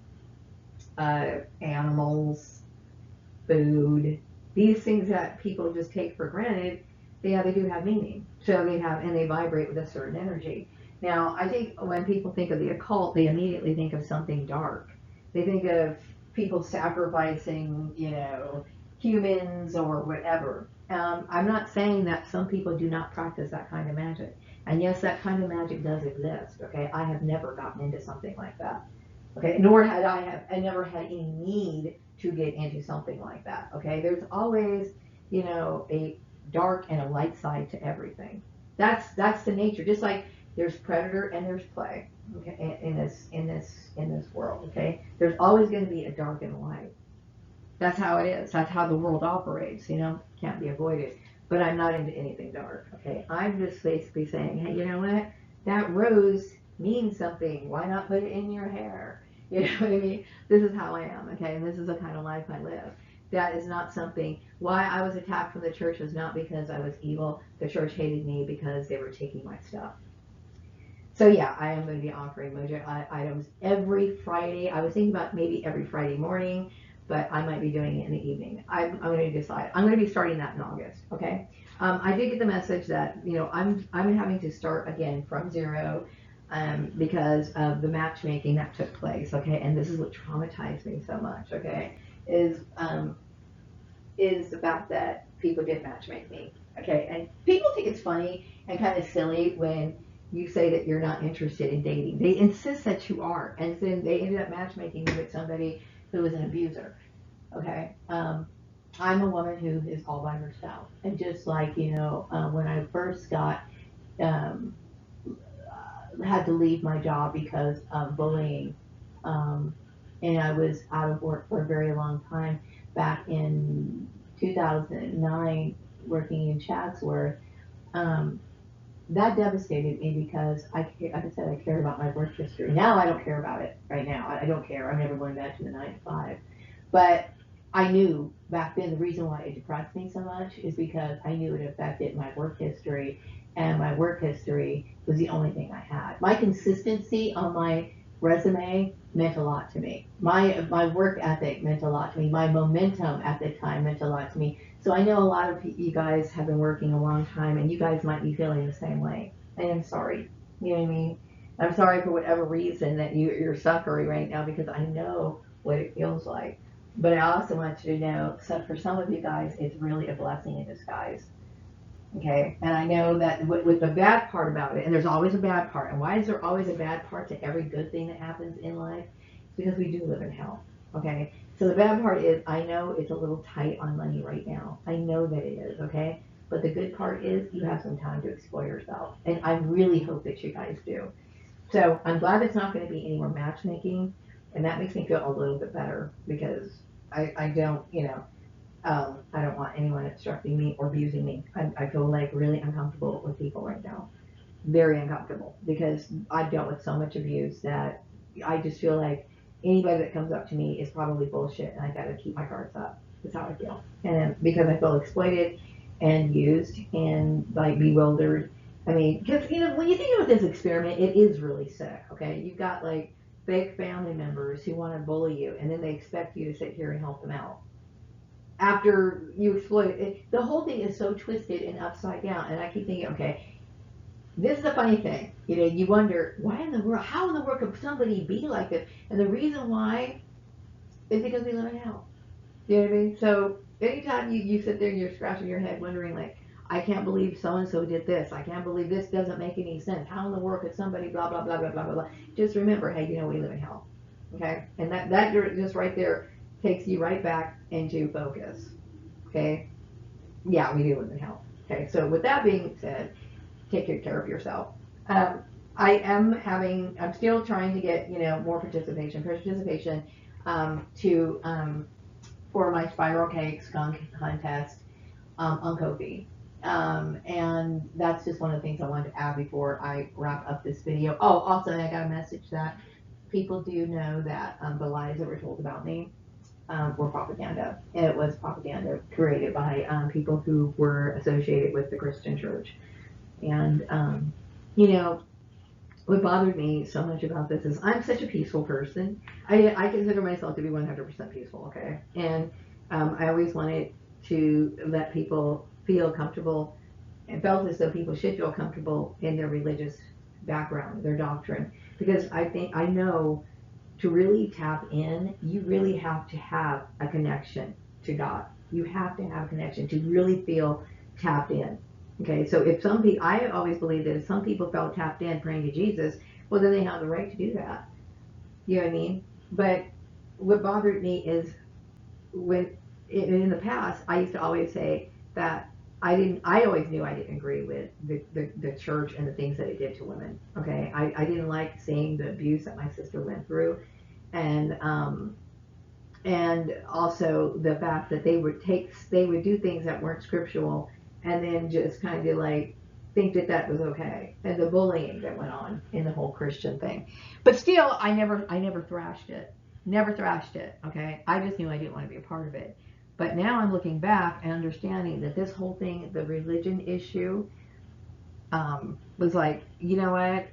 animals, food, these things that people just take for granted, they do have meaning. So they have, and they vibrate with a certain energy. Now, I think when people think of the occult, they immediately think of something dark. They think of people sacrificing, humans or whatever. I'm not saying that some people do not practice that kind of magic. And yes, that kind of magic does exist. Okay, I have never gotten into something like that. Okay, nor had I never had any need to get into something like that. Okay, there's always, a dark and a light side to everything. That's the nature. Just like there's predator and there's prey. Okay, in this world. Okay, there's always going to be a dark and a light. That's how it is. That's how the world operates. Can't be avoided. But I'm not into anything dark. Okay, I'm just basically saying, hey, you know what? That rose means something. Why not put it in your hair? You know what I mean? This is how I am. Okay, and this is the kind of life I live. That is not something. Why I was attacked from the church was not because I was evil. The church hated me because they were taking my stuff. So yeah, I am going to be offering mojo items every Friday. I was thinking about maybe every Friday morning, but I might be doing it in the evening. I'm going to decide. I'm going to be starting that in August. Okay. I did get the message that I'm having to start again from zero, because of the matchmaking that took place. Okay, and this is what traumatized me so much. Okay, is the fact that people did matchmake me. Okay, and people think it's funny and kind of silly when you say that you're not interested in dating. They insist that you are, and then they ended up matchmaking you with somebody who was an abuser. Okay, I'm a woman who is all by herself, and just like when I first got um, had to leave my job because of bullying, um, and I was out of work for a very long time back in 2009, working in Chatsworth. Um, that devastated me because like I said, I cared about my work history. Now I don't care about it right now. I don't care. I'm never going back to the 9 to 5. But I knew back then the reason why it depressed me so much is because I knew it affected my work history, and my work history was the only thing I had. My consistency on my resume meant a lot to me. My work ethic meant a lot to me. My momentum at the time meant a lot to me. So I know a lot of you guys have been working a long time, and you guys might be feeling the same way. I am sorry. You know what I mean? I'm sorry for whatever reason that you're suffering right now, because I know what it feels like. But I also want you to know, so for some of you guys, it's really a blessing in disguise. Okay, and I know that with the bad part about it, and there's always a bad part. And why is there always a bad part to every good thing that happens in life? It's because we do live in hell. Okay, so the bad part is I know it's a little tight on money right now. I know that it is. Okay, but the good part is you have some time to explore yourself, and I really hope that you guys do. So I'm glad it's not going to be any more matchmaking, and that makes me feel a little bit better because I don't, I don't want anyone obstructing me or abusing me. I feel like really uncomfortable with people right now. Very uncomfortable because I've dealt with so much abuse that I just feel like anybody that comes up to me is probably bullshit, and I got to keep my guards up. That's how I feel. And because I feel exploited and used and like bewildered. I mean, because when you think about this experiment, it is really sick. Okay, you've got like fake family members who want to bully you, and then they expect you to sit here and help them out after you exploit it. The whole thing is so twisted and upside down, and I keep thinking, okay, this is the funny thing. You wonder why in the world, how in the world could somebody be like this? And the reason why is because we live in hell. You know what I mean? So anytime you sit there and you're scratching your head wondering like, I can't believe so and so did this. I can't believe this doesn't make any sense. How in the world could somebody blah blah blah blah blah blah blah? Just remember, hey, we live in hell. Okay, and that just right there takes you right back into focus. Okay, yeah, we do live in hell. Okay, so with that being said, take good care of yourself. Um, I'm still trying to get, more participation, to, for my spiral cake skunk contest, on Ko-fi. And that's just one of the things I wanted to add before I wrap up this video. Oh, also, I got a message that people do know that, the lies that were told about me, were propaganda. It was propaganda created by people who were associated with the Christian church. And, you know, what bothered me so much about this is I'm such a peaceful person. I consider myself to be 100% peaceful, okay? And I always wanted to let people feel comfortable and felt as though people should feel comfortable in their religious background, their doctrine. Because I know to really tap in, you really have to have a connection to God. You have to have a connection to really feel tapped in. Okay, so if some people, I always believe that if some people felt tapped in praying to Jesus, well, then they have the right to do that. You know what I mean? But what bothered me is when in the past, I used to always say that I always knew I didn't agree with the church and the things that it did to women. Okay, I didn't like seeing the abuse that my sister went through, and also the fact that they would do things that weren't scriptural, and then just kind of like think that that was okay, and the bullying that went on in the whole Christian thing. But still, I never thrashed it. Never thrashed it, okay? I just knew I didn't want to be a part of it. But now I'm looking back and understanding that this whole thing, the religion issue, was like, you know what?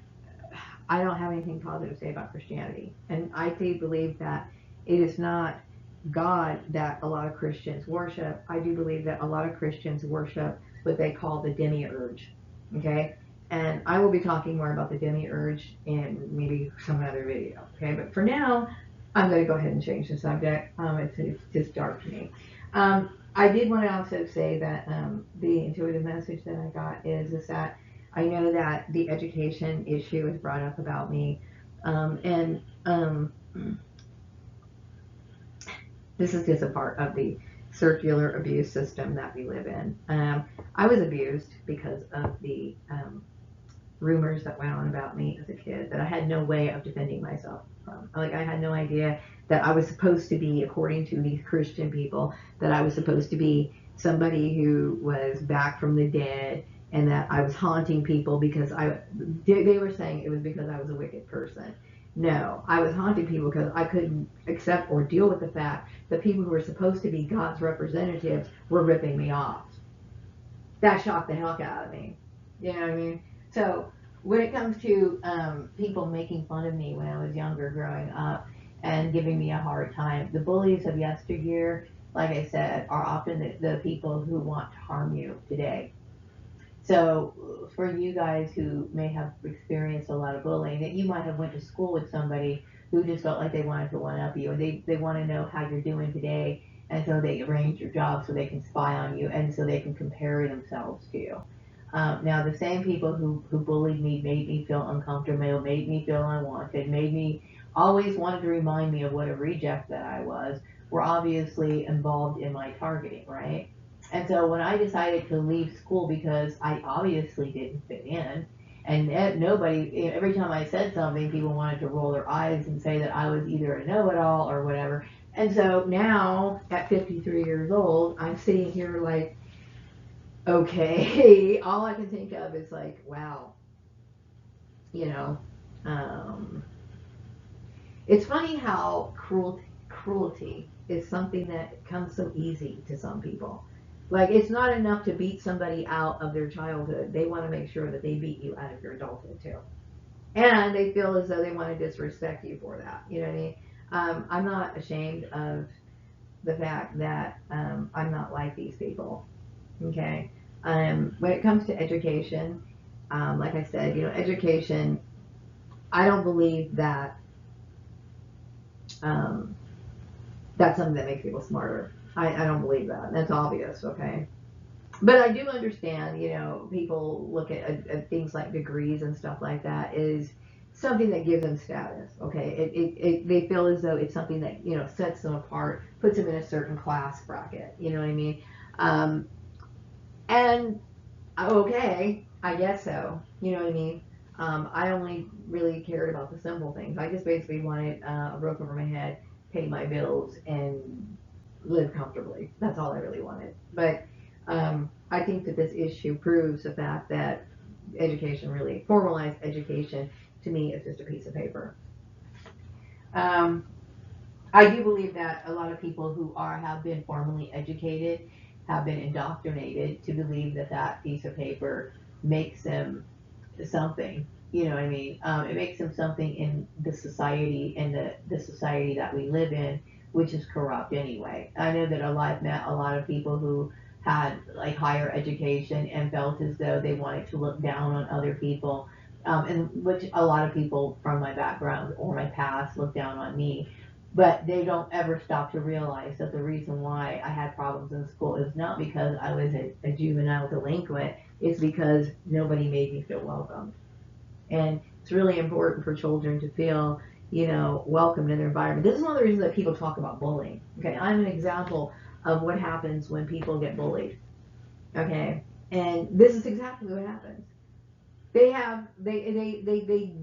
I don't have anything positive to say about Christianity. And I do believe that it is not God that a lot of Christians worship. I do believe that a lot of Christians worship what they call the demiurge, okay? And I will be talking more about the demiurge in maybe some other video, okay? But for now, I'm going to go ahead and change the subject. It's just dark to me. I did want to also say that the intuitive message that I got is that I know that the education issue is brought up about me, and this is just a part of the circular abuse system that we live in. I was abused because of the rumors that went on about me as a kid that I had no way of defending myself from. Like, I had no idea that I was supposed to be, according to these Christian people, that I was supposed to be somebody who was back from the dead, and that I was haunting people because they were saying it was because I was a wicked person. No, I was haunting people because I couldn't accept or deal with the fact that people who were supposed to be God's representatives were ripping me off. That shocked the heck out of me. You know what I mean? So when it comes to people making fun of me when I was younger growing up and giving me a hard time, the bullies of yesteryear, like I said, are often the people who want to harm you today. So for you guys who may have experienced a lot of bullying, that you might have went to school with somebody who just felt like they wanted to one up you, and they want to know how you're doing today, and so they arrange your job so they can spy on you, and so they can compare themselves to you. Now, the same people who bullied me made me feel uncomfortable, made me feel unwanted, made me always wanted to remind me of what a reject that I was, were obviously involved in my targeting, right? And so when I decided to leave school because I obviously didn't fit in, and nobody, every time I said something, people wanted to roll their eyes and say that I was either a know-it-all or whatever. And so now, at 53 years old, I'm sitting here like, okay, all I can think of is like, wow, you know, um, it's funny how cruelty is something that comes so easy to some people. Like, it's not enough to beat somebody out of their childhood. They want to make sure that they beat you out of your adulthood too. And they feel as though they want to disrespect you for that. You know what I mean? I'm not ashamed of the fact that I'm not like these people. Okay? When it comes to education, like I said, education, I don't believe that um, that's something that makes people smarter. I don't believe that. That's obvious, okay? But I do understand, people look at things like degrees and stuff like that is something that gives them status, okay? They feel as though it's something that, sets them apart, puts them in a certain class bracket, you know what I mean? Um, and okay, I guess so, you know what I mean? I only really cared about the simple things. I just basically wanted a roof over my head, pay my bills, and live comfortably. That's all I really wanted. But I think that this issue proves the fact that education, really formalized education, to me is just a piece of paper. Um, I do believe that a lot of people who have been formally educated have been indoctrinated to believe that that piece of paper makes them something. You know what I mean? It makes them something in the society and the society that we live in, which is corrupt anyway. I know that I've met a lot of people who had like higher education and felt as though they wanted to look down on other people, and which a lot of people from my background or my past look down on me. But they don't ever stop to realize that the reason why I had problems in school is not because I was a juvenile delinquent, it's because nobody made me feel welcome. And it's really important for children to feel, welcomed in their environment. This is one of the reasons that people talk about bullying. Okay, I'm an example of what happens when people get bullied. Okay, and this is exactly what happens. They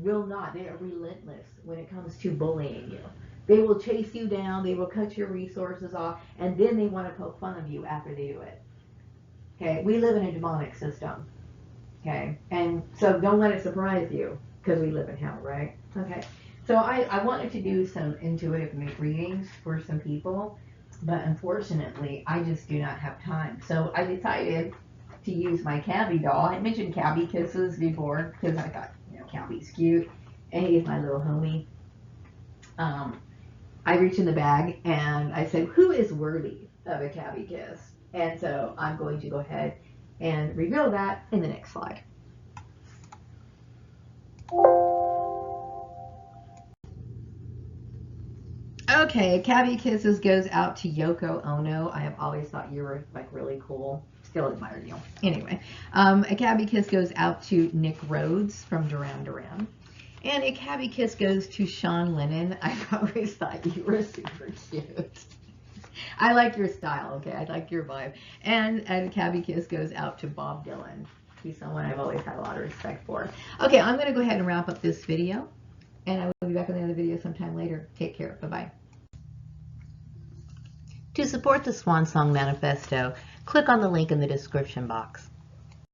will not. They are relentless when it comes to bullying you. They will chase you down. They will cut your resources off, and then they want to poke fun of you after they do it. Okay, we live in a demonic system. Okay, and so don't let it surprise you because we live in hell, right? Okay, so I wanted to do some intuitive readings for some people, but unfortunately, I just do not have time. So I decided to use my Cabby doll. I mentioned Cabby Kisses before because I thought, Cabby's cute, and he's my little homie. Um, I reached in the bag and I said, who is worthy of a Cabby Kiss? And so I'm going to go ahead and reveal that in the next slide. Okay, Cabby Kisses goes out to Yoko Ono. I have always thought you were like really cool. Still admire you. Anyway, a Cabby Kiss goes out to Nick Rhodes from Duran Duran. And a Cabby Kiss goes to Sean Lennon. I've always thought you were super cute. I like your style, okay? I like your vibe. And a Cabby Kiss goes out to Bob Dylan. He's someone I've always had a lot of respect for. Okay, I'm going to go ahead and wrap up this video. And I will be back on the other video sometime later. Take care. Bye-bye. To support the Swan Song Manifesto, click on the link in the description box.